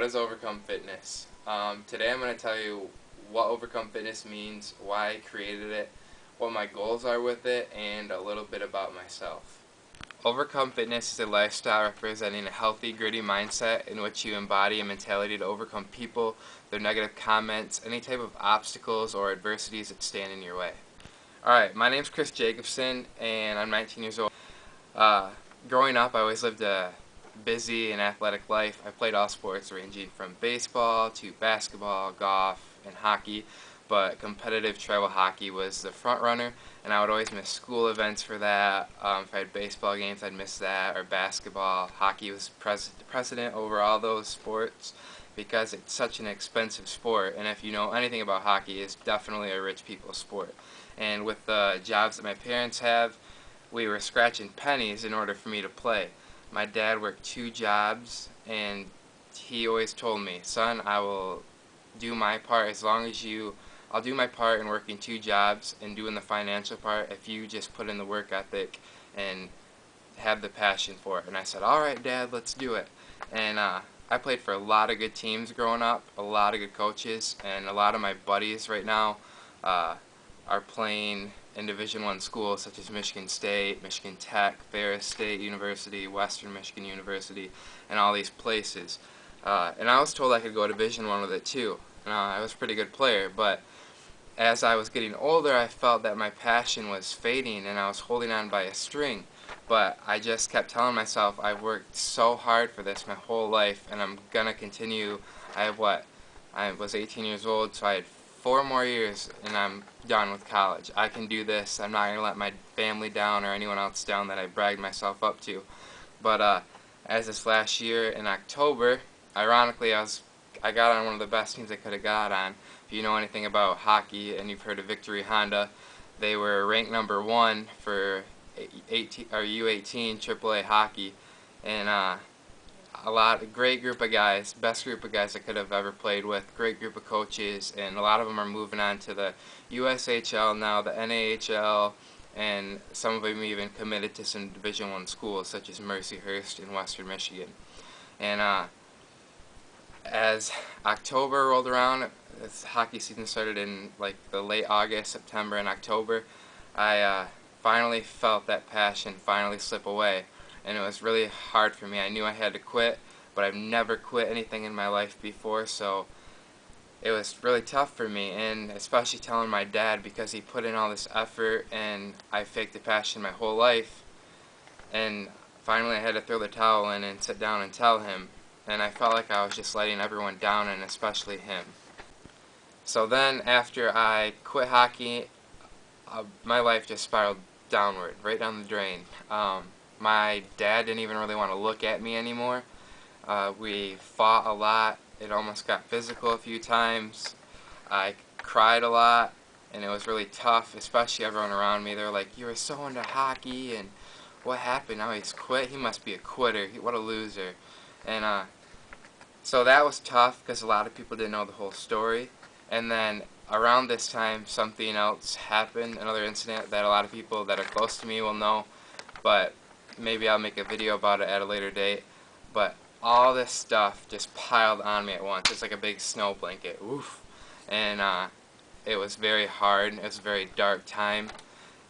What is Overcome Fitness? Today I'm going to tell you what Overcome Fitness means, why I created it, what my goals are with it, and a little bit about myself. Overcome Fitness is a lifestyle representing a healthy, gritty mindset in which you embody a mentality to overcome people, their negative comments, any type of obstacles or adversities that stand in your way. Alright, my name's Chris Jacobson and I'm 19 years old. Growing up, I always lived a busy and athletic life. I played all sports ranging from baseball to basketball, golf, and hockey, but competitive travel hockey was the front runner, and I would always miss school events for that. If I had baseball games, I'd miss that, or basketball. Hockey was precedent over all those sports because it's such an expensive sport, and if you know anything about hockey, it's definitely a rich people's sport. And with the jobs that my parents have, we were scratching pennies in order for me to play. My dad worked 2 jobs, and he always told me, son, I will do my part as long as I'll do my part in working 2 jobs and doing the financial part if you just put in the work ethic and have the passion for it. And I said, alright Dad, let's do it. And I played for a lot of good teams growing up, a lot of good coaches, and a lot of my buddies right now are playing in Division I schools such as Michigan State, Michigan Tech, Ferris State University, Western Michigan University, and all these places. And I was told I could go Division I with it too. I was a pretty good player, but as I was getting older, I felt that my passion was fading and I was holding on by a string. But I just kept telling myself, I've worked so hard for this my whole life and I'm gonna continue. I was 18 years old, so I had 4 more years and I'm done with college. I can do this. I'm not going to let my family down or anyone else down that I bragged myself up to. But as this last year in October, ironically, I got on one of the best teams I could have got on. If you know anything about hockey and you've heard of Victory Honda, they were ranked number 1 for U18 AAA hockey, and great group of guys, best group of guys I could have ever played with, great group of coaches, and a lot of them are moving on to the USHL now, the NAHL, and some of them even committed to some Division I schools such as Mercyhurst in Western Michigan. And as October rolled around, this hockey season started in like the late August, September, and October, I finally felt that passion finally slip away. And it was really hard for me. I knew I had to quit, but I've never quit anything in my life before, so it was really tough for me, and especially telling my dad because he put in all this effort and I faked the passion my whole life, and finally I had to throw the towel in and sit down and tell him, and I felt like I was just letting everyone down, and especially him. So then after I quit hockey, my life just spiraled downward, right down the drain. My dad didn't even really want to look at me anymore. We fought a lot. It almost got physical a few times. I cried a lot, and it was really tough, especially everyone around me. They were like, you were so into hockey, and what happened? Now he's quit? He must be a quitter. What a loser. And so that was tough because a lot of people didn't know the whole story. And then around this time, something else happened, another incident that a lot of people that are close to me will know, but maybe I'll make a video about it at a later date. But all this stuff just piled on me at once. It's like a big snow blanket. Oof. And it was very hard. It was a very dark time.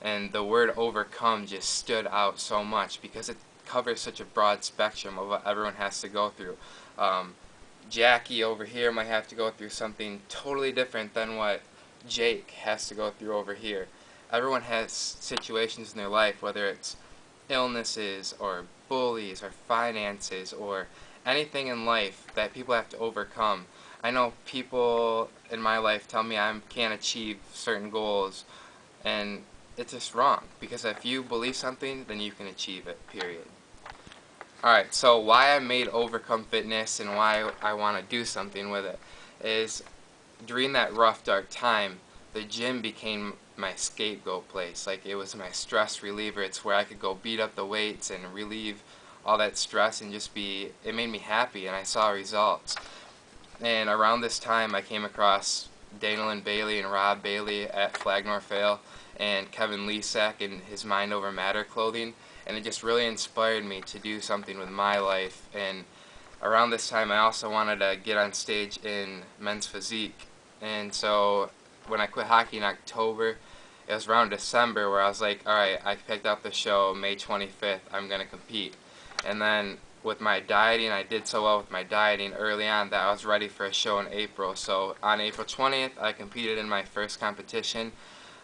And the word overcome just stood out so much because it covers such a broad spectrum of what everyone has to go through. Jackie over here might have to go through something totally different than what Jake has to go through over here. Everyone has situations in their life, whether it's illnesses or bullies or finances or anything in life that people have to overcome. I know people in my life tell me I can't achieve certain goals, and it's just wrong, because if you believe something, then you can achieve it, period. Alright, so why I made Overcome Fitness and why I want to do something with it is during that rough, dark time, the gym became my scapegoat place. Like, it was my stress reliever. It's where I could go beat up the weights and relieve all that stress and just it made me happy, and I saw results. And around this time I came across Daniel and Bailey and Rob Bailey at Flag Nor Fail and Kevin Lesak and his Mind Over Matter clothing, and it just really inspired me to do something with my life. And around this time I also wanted to get on stage in men's physique. And so when I quit hockey in October, it was around December where I was like, alright, I picked up the show May 25th, I'm going to compete. And then with my dieting, I did so well with my dieting early on that I was ready for a show in April. So on April 20th, I competed in my first competition.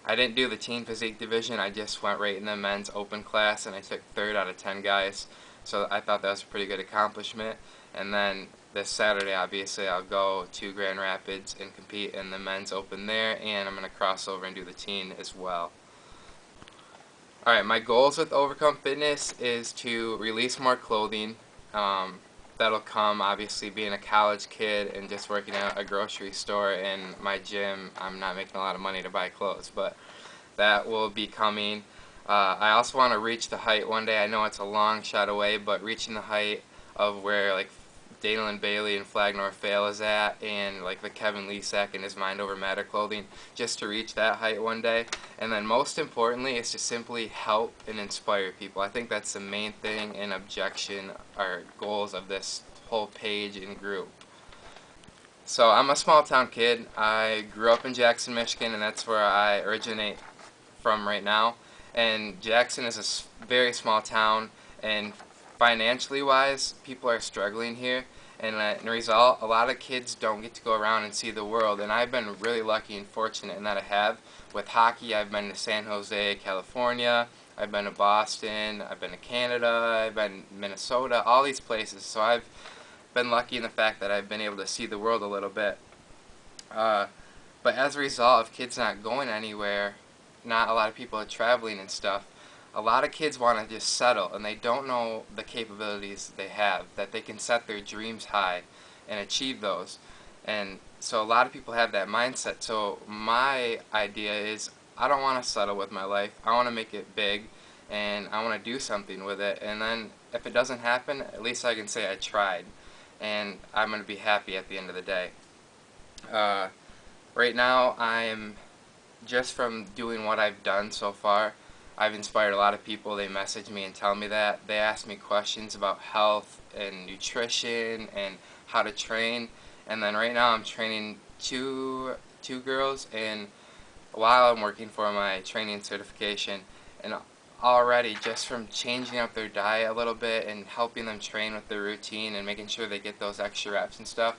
I didn't do the teen physique division, I just went right in the men's open class and I took 3rd out of 10 guys. So I thought that was a pretty good accomplishment. And then this Saturday, obviously, I'll go to Grand Rapids and compete in the men's open there, and I'm going to cross over and do the teen as well. Alright, my goals with Overcome Fitness is to release more clothing. That'll come, obviously, being a college kid and just working at a grocery store and my gym. I'm not making a lot of money to buy clothes, but that will be coming. I also want to reach the height one day. I know it's a long shot away, but reaching the height of where like Dalen Bailey and Flag Nor Fail is at, and like the Kevin Lesack and his Mind Over Matter clothing, just to reach that height one day. And then most importantly is to simply help and inspire people. I think that's the main thing and objection or goals of this whole page and group. So I'm a small town kid. I grew up in Jackson, Michigan, and that's where I originate from right now. And Jackson is a very small town, and financially wise, people are struggling here, and as a result, a lot of kids don't get to go around and see the world, and I've been really lucky and fortunate in that I have. With hockey, I've been to San Jose, California, I've been to Boston, I've been to Canada, I've been to Minnesota, all these places, so I've been lucky in the fact that I've been able to see the world a little bit. But as a result of kids not going anywhere, not a lot of people are traveling and stuff, a lot of kids want to just settle, and they don't know the capabilities they have, that they can set their dreams high and achieve those. And so a lot of people have that mindset. So my idea is I don't want to settle with my life. I want to make it big, and I want to do something with it. And then if it doesn't happen, at least I can say I tried, and I'm going to be happy at the end of the day. Right now, I'm just from doing what I've done so far, I've inspired a lot of people. They message me and tell me that. They ask me questions about health and nutrition and how to train. And then right now I'm training two girls, and while I'm working for my training certification, and already just from changing up their diet a little bit and helping them train with their routine and making sure they get those extra reps and stuff,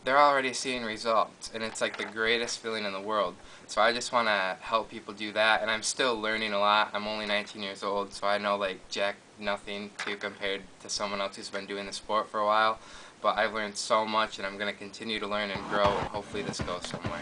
they're already seeing results, and it's like the greatest feeling in the world. So I just want to help people do that, and I'm still learning a lot. I'm only 19 years old, so I know like jack nothing to compared to someone else who's been doing the sport for a while, but I've learned so much, and I'm going to continue to learn and grow, and hopefully this goes somewhere.